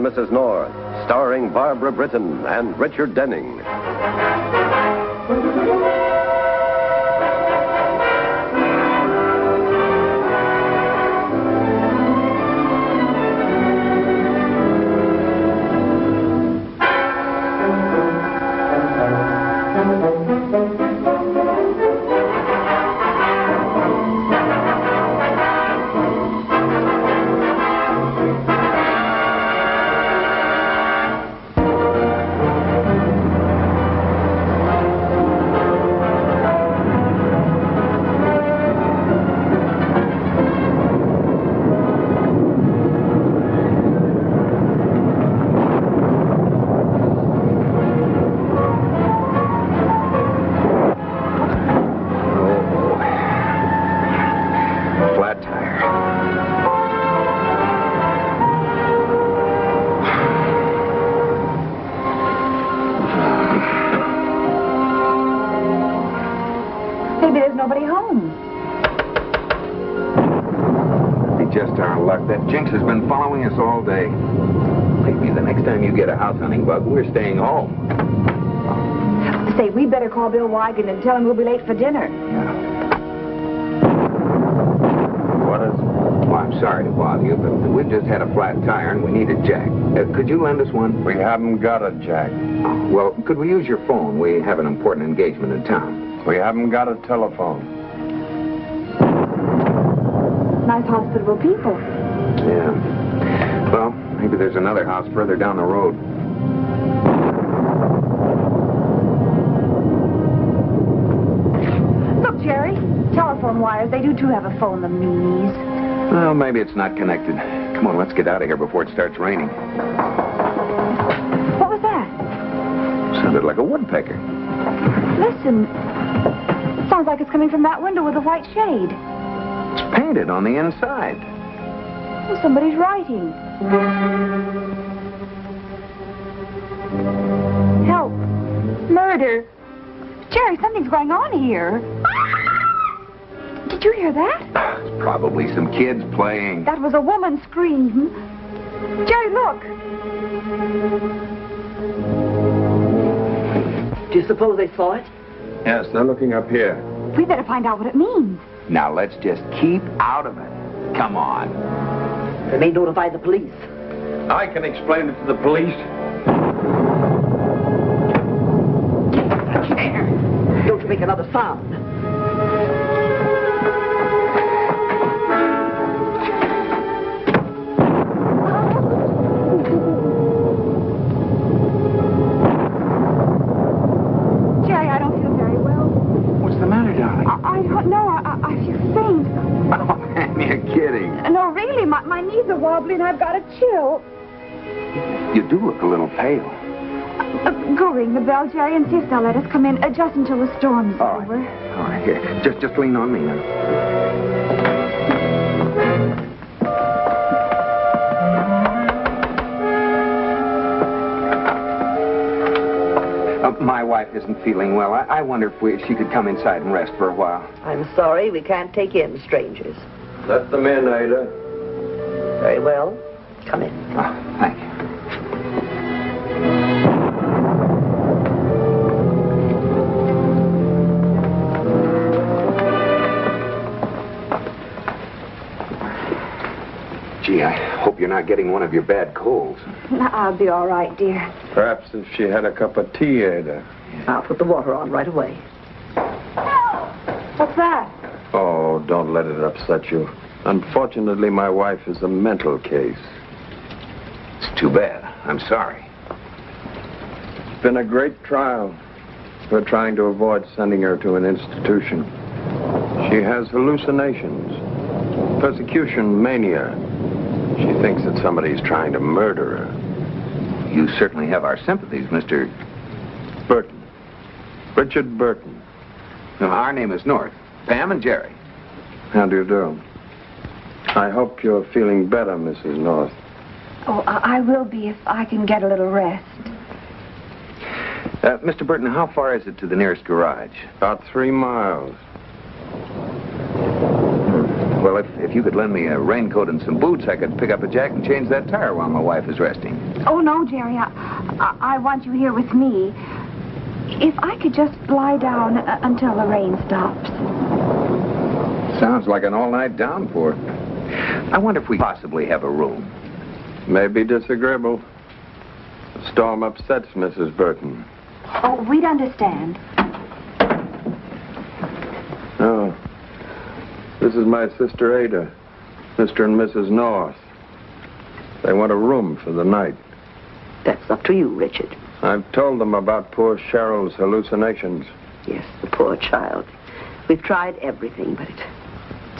Mrs. North, starring Barbara Britton and Richard Denning. That Jinx has been following us all day. Maybe the next time you get a house hunting bug, we're staying home. Say, we better call Bill Wigan and tell him we'll be late for dinner. Yeah. What is it? Well, I'm sorry to bother you, but we've just had a flat tire and we need a jack. Could you lend us one? We haven't got a jack. Oh, well, could we use your phone? We have an important engagement in town. We haven't got a telephone. Nice hospitable people. Yeah. Well, maybe there's another house further down the road. Look, Jerry, telephone wires. They do, too, have a phone, the meanies. Well, maybe it's not connected. Come on, let's get out of here before it starts raining. What was that? Sounded like a woodpecker. Listen. Sounds like it's coming from that window with a white shade. It's painted on the inside. Oh, somebody's writing. Help. Murder. Jerry, something's going on here. Did you hear that? It's probably some kids playing. That was a woman scream. Jerry, look. Do you suppose they saw it? Yes, they're looking up here. We better find out what it means. Now, let's just keep out of it. Come on. They may notify the police. I can explain it to the police. Don't you make another sound. Jerry, I don't feel very well. What's the matter, darling? I don't know. I feel faint. Oh, man, you're kidding. No, really, my knees are wobbling. I've got a chill. You do look a little pale. Go ring the bell, Jerry, and see if they'll let us come in just until the storm's All over. right. All right, here. Just lean on me now. My wife isn't feeling well. I wonder if she could come inside and rest for a while. I'm sorry, we can't take in strangers. Let them in, Ada. Very well. Come in. Oh, thank you. Gee, I hope you're not getting one of your bad colds. I'll be all right, dear. Perhaps if she had a cup of tea, Ada. I'll put the water on right away. What's that? Oh, don't let it upset you. Unfortunately, my wife is a mental case. It's too bad. I'm sorry. It's been a great trial. We're trying to avoid sending her to an institution. She has hallucinations, persecution mania. She thinks that somebody's trying to murder her. You certainly have our sympathies, Mr. Burton. Richard Burton. No, our name is North. Pam and Jerry. How do you do? I hope you're feeling better, Mrs. North. Oh, I will be if I can get a little rest. Mr. Burton, how far is it to the nearest garage? About 3 miles. Well, if you could lend me a raincoat and some boots, I could pick up a jack and change that tire while my wife is resting. Oh, no, Jerry. I want you here with me. If I could just lie down until the rain stops. Sounds like an all-night downpour. I wonder if we possibly have a room. Maybe disagreeable. The storm upsets Mrs. Burton. Oh, we'd understand. Oh. This is my sister Ada, Mr. and Mrs. North. They want a room for the night. That's up to you, Richard. I've told them about poor Cheryl's hallucinations. Yes, the poor child. We've tried everything, but it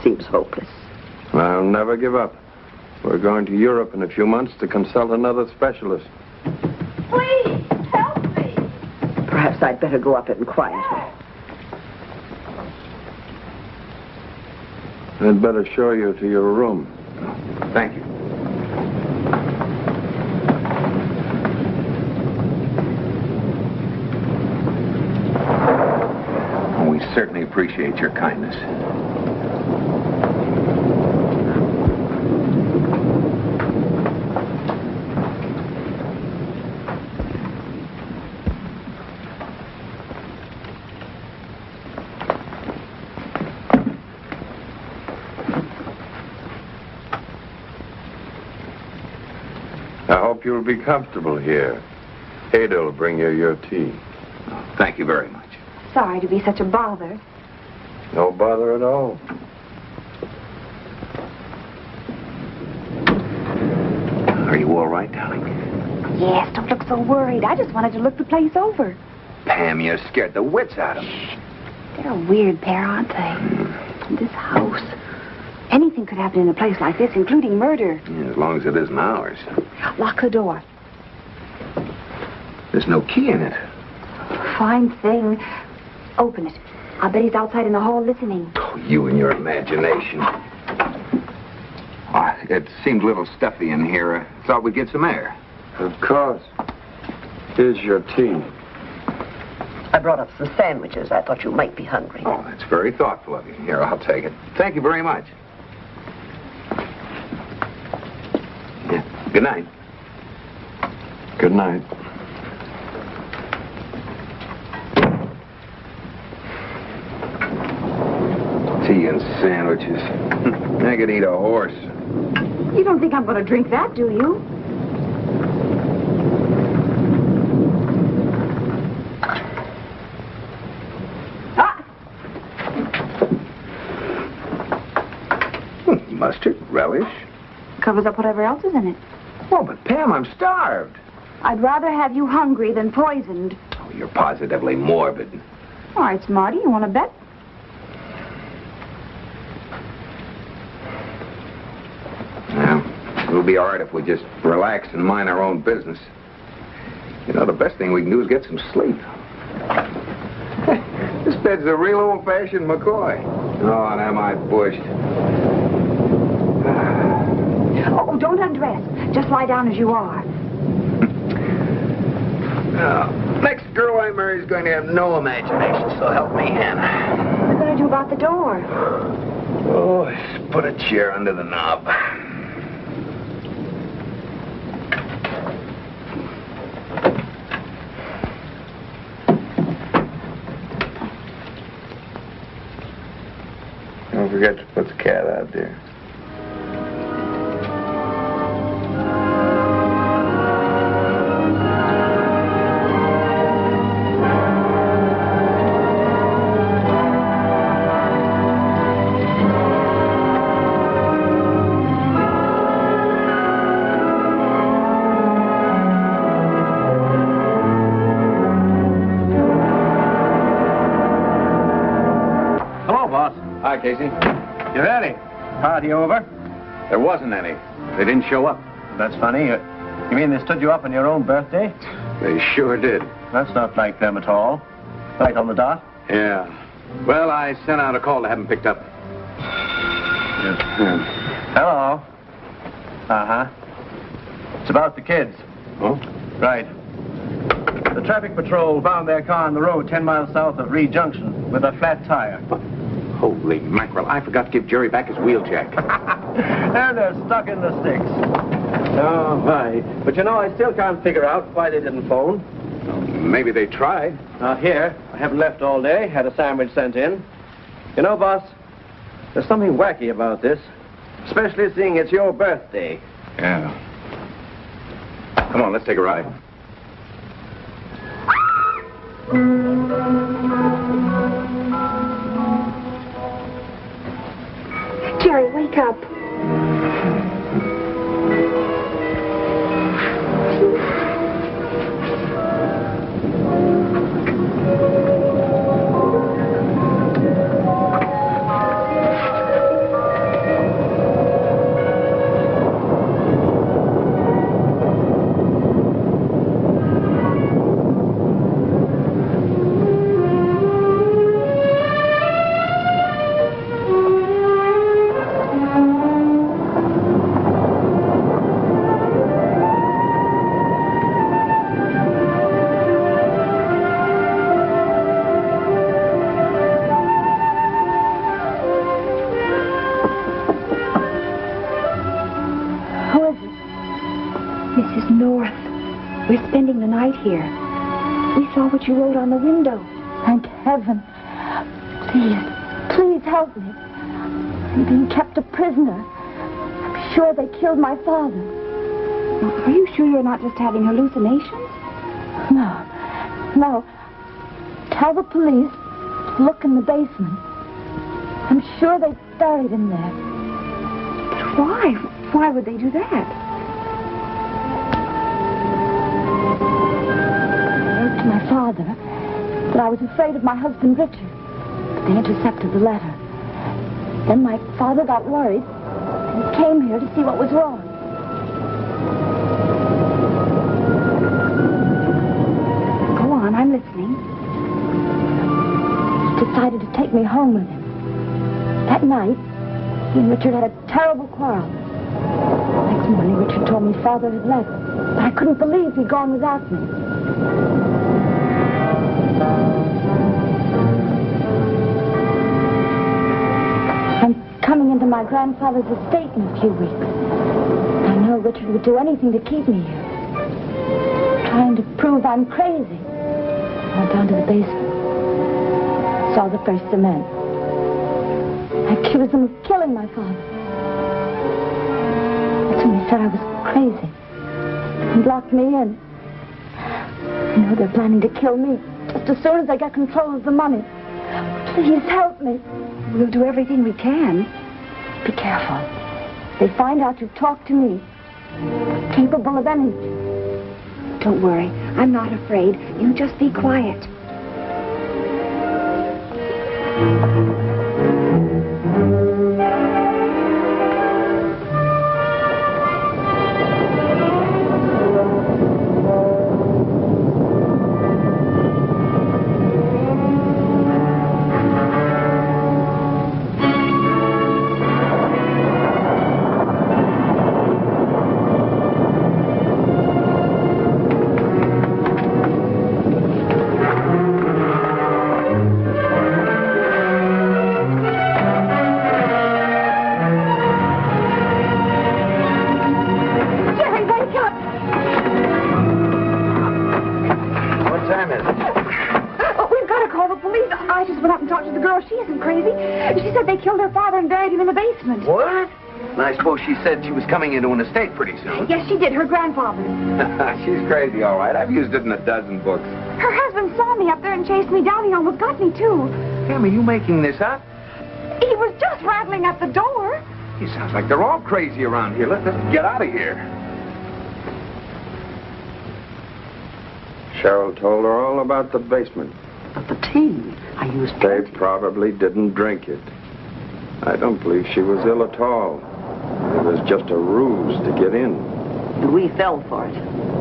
seems hopeless. I'll never give up. We're going to Europe in a few months to consult another specialist. Please, help me. Perhaps I'd better go up and quiet her. I'd better show you to your room. Thank you. We certainly appreciate your kindness. I hope you'll be comfortable here. Ada will bring you your tea. Thank you very much. Sorry to be such a bother. No bother at all. Are you all right, darling? Yes, don't look so worried. I just wanted to look the place over. Pam, you scared the wits out of me. They're a weird pair, aren't they? This house. Anything could happen in a place like this, including murder. Yeah, as long as it isn't ours. Lock the door. There's no key in it. Fine thing. Open it. I bet he's outside in the hall listening. Oh, you and your imagination. It seemed a little stuffy in here. I thought we'd get some air. Of course. Here's your tea. I brought up some sandwiches. I thought you might be hungry. Oh, that's very thoughtful of you. Here, I'll take it. Thank you very much. Yeah. Good night. Good night. Tea and sandwiches. I could eat a horse. You don't think I'm going to drink that, do you? Mustard, relish. Covers up whatever else is in it. Oh, but Pam, I'm starved. I'd rather have you hungry than poisoned. Oh, you're positively morbid. All right, Smarty, you want to bet? Well, we'll be all right if we just relax and mind our own business. You know, the best thing we can do is get some sleep. This bed's a real old-fashioned McCoy. Oh, and am I bushed. Oh, don't undress. Just lie down as you are. Next girl I marry is going to have no imagination, so help me, Hannah. What are you going to do about the door? Oh, just put a chair under the knob. Don't forget to put the cat out there. Hi, Casey. You ready? Party over? There wasn't any. They didn't show up. That's funny. You mean they stood you up on your own birthday? They sure did. That's not like them at all. Right on the dot. Yeah. Well, I sent out a call to have them picked up. Hello. Uh-huh. It's about the kids. Oh? Right. The traffic patrol found their car on the road 10 miles south of Reed Junction with a flat tire. Holy mackerel, I forgot to give Jerry back his wheel jack. And they're stuck in the sticks. Oh, my. But you know, I still can't figure out why they didn't phone. Maybe they tried. Not here. I haven't left all day. Had a sandwich sent in. You know, boss, there's something wacky about this. Especially seeing it's your birthday. Yeah. Come on, let's take a ride. Jerry, wake up. We're spending the night here. We saw what you wrote on the window. Thank heaven. Please help me. I'm being kept a prisoner. I'm sure they killed my father. Are you sure you're not just having hallucinations? No. Tell the police to look in the basement. I'm sure they buried him there. But why? Why would they do that? To my father, but I was afraid of my husband Richard. But they intercepted the letter. Then my father got worried and came here to see what was wrong. Go on, I'm listening. He decided to take me home with him. That night, he and Richard had a terrible quarrel. Next morning, Richard told me father had left, but I couldn't believe he'd gone without me. I'm coming into my grandfather's estate in a few weeks. I know Richard would do anything to keep me here. Trying to prove I'm crazy. I went down to the basement. Saw the first cement. I accused him of killing my father. That's when he said I was crazy. And locked me in. I know they're planning to kill me just as soon as they get control of the money. Please help me. We'll do everything we can. Be careful. They find out you've talked to me. Capable of anything. Don't worry. I'm not afraid. You just be quiet. What? And I suppose she said she was coming into an estate pretty soon. Yes, she did. Her grandfather. She's crazy, all right. I've used it in a dozen books. Her husband saw me up there and chased me down. He almost got me, too. Tammy, you making this up? He was just rattling at the door. It sounds like they're all crazy around here. Let's get out of here. Cheryl told her all about the basement. But the tea, I used They plenty. probably didn't drink it. I don't believe she was ill at all. It was just a ruse to get in. And we fell for it.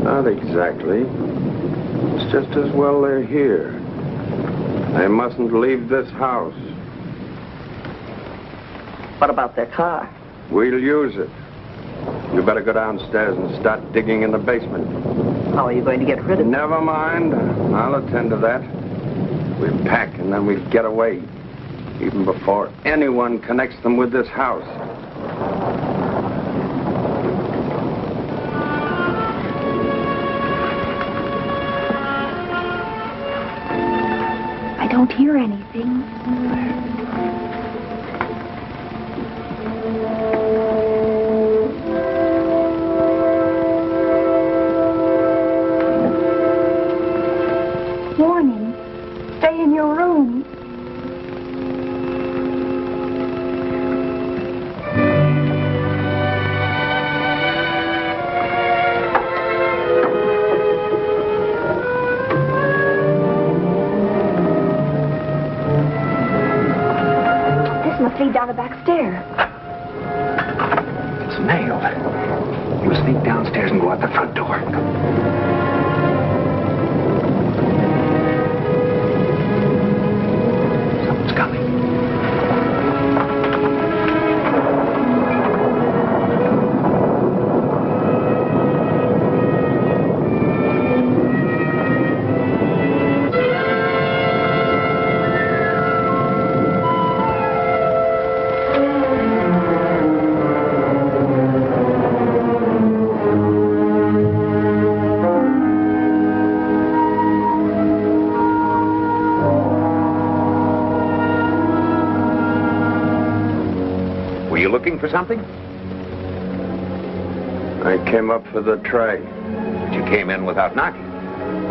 Not exactly. It's just as well they're here. They mustn't leave this house. What about their car? We'll use it. You better go downstairs and start digging in the basement. How are you going to get rid of it? Never mind. I'll attend to that. We'll pack and then we'll get away. even before anyone connects them with this house. I don't hear anything. Warning. Stay in your room. Lead down the back stair. It's nailed. You sneak downstairs and go out the front door. Something's coming. Looking for something? I came up for the tray. But you came in without knocking.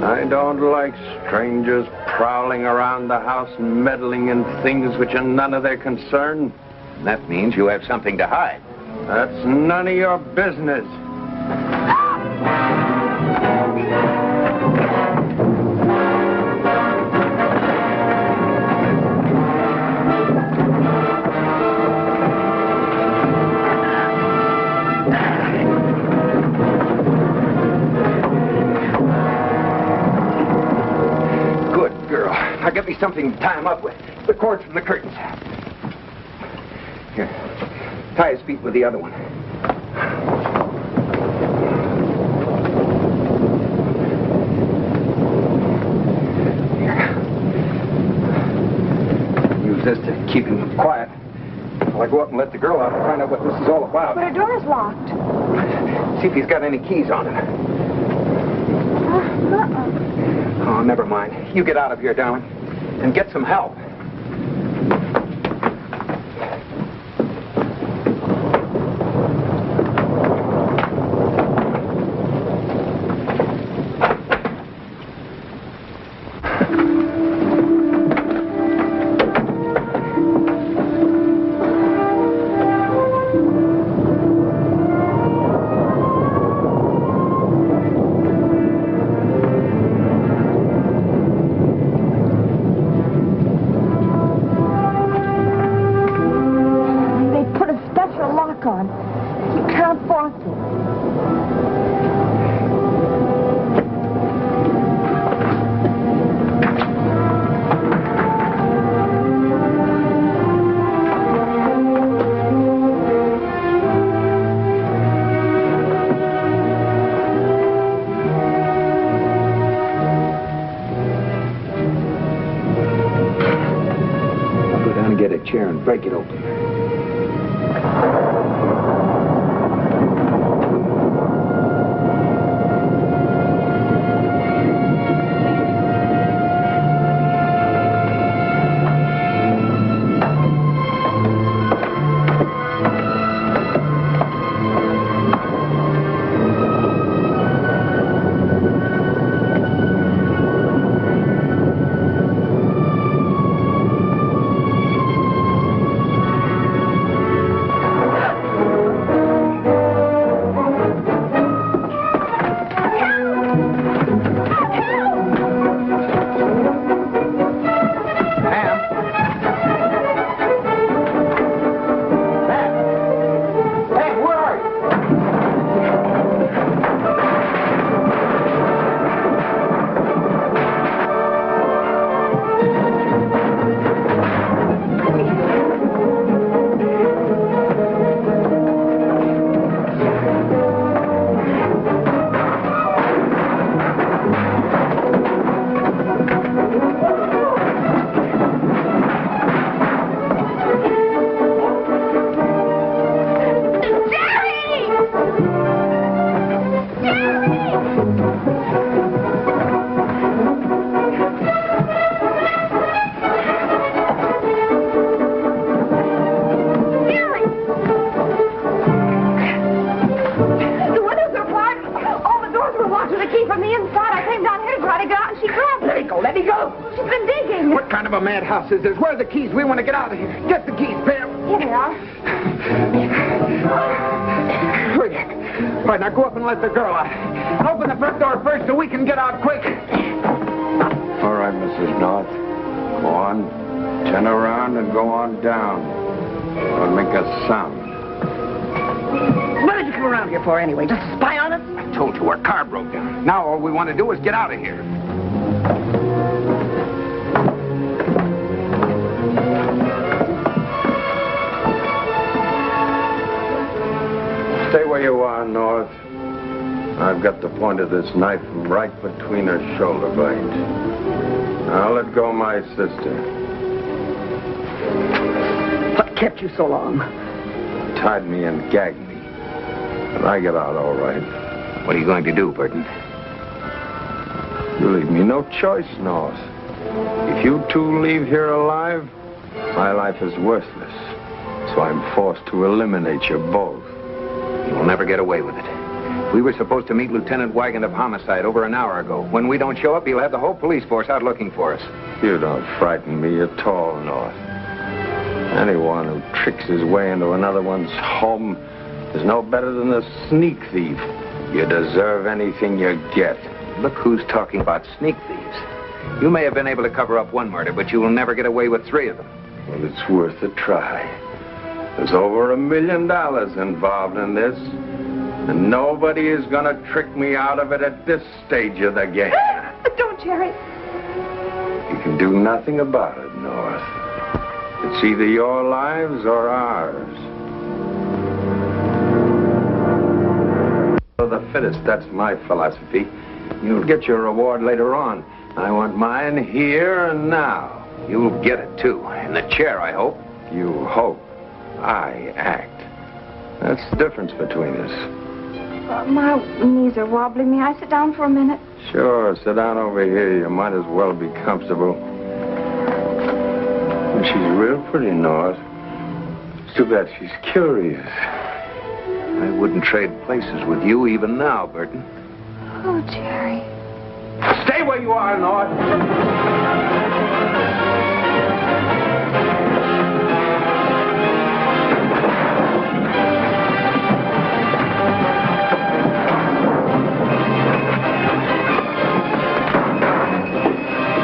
I don't like strangers prowling around the house and meddling in things which are none of their concern. That means you have something to hide. That's none of your business. Now get me something to tie him up with. The cord from the curtains. Here. Tie his feet with the other one. Here. Use this to keep him quiet. While I go up and let the girl out and find out what this is all about. But her door's locked. See if he's got any keys on him. Oh, never mind. You get out of here, darling, and get some help. Chair and break it open. What kind of a madhouse is this? Where are the keys? We want to get out of here. Get the keys, Pam. Here they are. Hurry. All right, now go up and let the girl out. And open the front door first so we can get out quick. All right, Mrs. North. Go on. Turn around and go on down. Don't make a sound. What did you come around here for anyway? Just to spy on us? I told you our car broke down. Now all we want to do is get out of here. Stay where you are, North. I've got the point of this knife right between her shoulder blades. Now let go my sister. What kept you so long? Tied me and gagged me. But I get out all right. What are you going to do, Burton? You leave me no choice, North. If you two leave here alive, my life is worthless. So I'm forced to eliminate you both. You'll never get away with it. We were supposed to meet Lieutenant Wygant of Homicide over an hour ago. When we don't show up, he'll have the whole police force out looking for us. You don't frighten me at all, North. Anyone who tricks his way into another one's home is no better than a sneak thief. You deserve anything you get. Look who's talking about sneak thieves. You may have been able to cover up one murder, but you will never get away with 3 of them. Well, it's worth a try. There's over $1 million involved in this, and nobody is going to trick me out of it at this stage of the game. Don't, Jerry. You can do nothing about it, North. It's either your lives or ours. For the fittest, that's my philosophy. You'll get your reward later on. I want mine here and now. You'll get it, too. In the chair, I hope. You hope. I act. That's the difference between us. My knees are wobbling. May I sit down for a minute? Sure, sit down over here. You might as well be comfortable. And she's real pretty, North. It's too bad she's curious. I wouldn't trade places with you even now, Burton. Oh, Jerry. Stay where you are, North.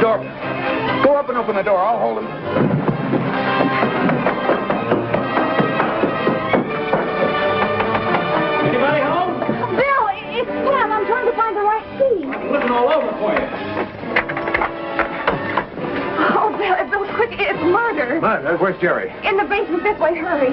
Door. Go up and open the door. I'll hold him. Anybody home? Bill, it's Pam. I'm trying to find the right key. I'm looking all over for you. Oh, Bill, quick. It's murder. Where's Jerry? In the basement this way. Hurry.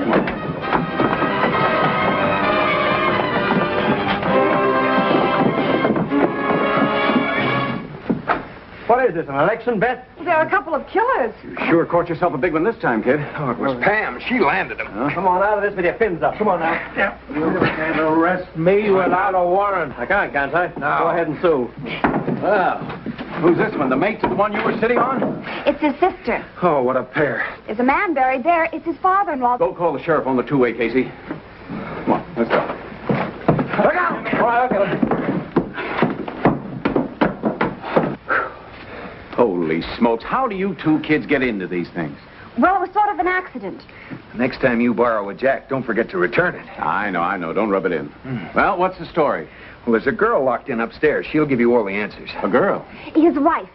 What is this, an election bet? There are a couple of killers. You sure caught yourself a big one this time, kid. Oh, it was Pam. She landed him. Come on out of this with your fins up. Come on now. Yeah. You can't arrest me without a warrant. I can't I? No. Go ahead and sue. Well, Who's this one? The mate to the one you were sitting on? It's his sister. Oh, what a pair. There's a man buried there. It's his father-in-law. Go call the sheriff on the two-way, Casey. Come on, let's go. Look out! all right, okay. Holy smokes, how do you two kids get into these things? Well, it was sort of an accident. Next time you borrow a jack, don't forget to return it. I know. Don't rub it in. Well, what's the story? Well, there's a girl locked in upstairs. She'll give you all the answers. A girl. His wife.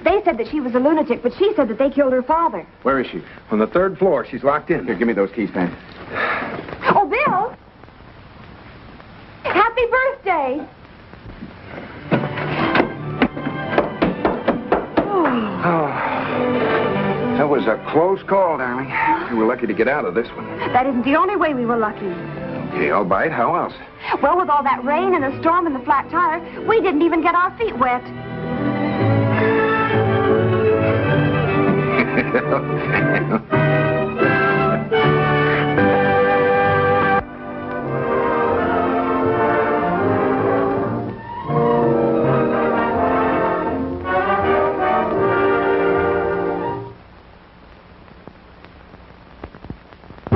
They said that she was a lunatic, but she said that they killed her father. Where is she? On the 3rd floor. She's locked in. Here, give me those keys, Pam. Oh, Bill! Happy birthday! Oh, that was a close call, darling. We were lucky to get out of this one. That isn't the only way we were lucky. Okay, all right. How else? Well, with all that rain and the storm and the flat tire, we didn't even get our feet wet.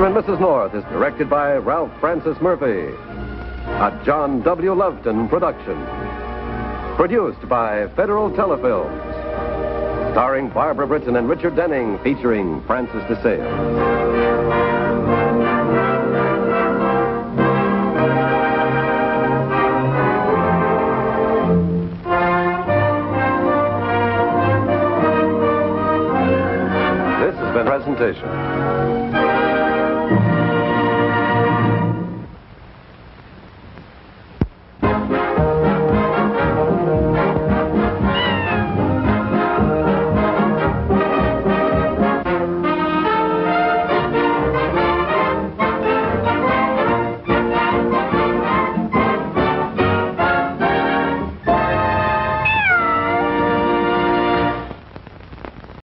And Mrs. North is directed by Ralph Francis Murphy. A John W. Loveton production. Produced by Federal Telefilms. Starring Barbara Britton and Richard Denning, featuring Francis DeSale. Presentation.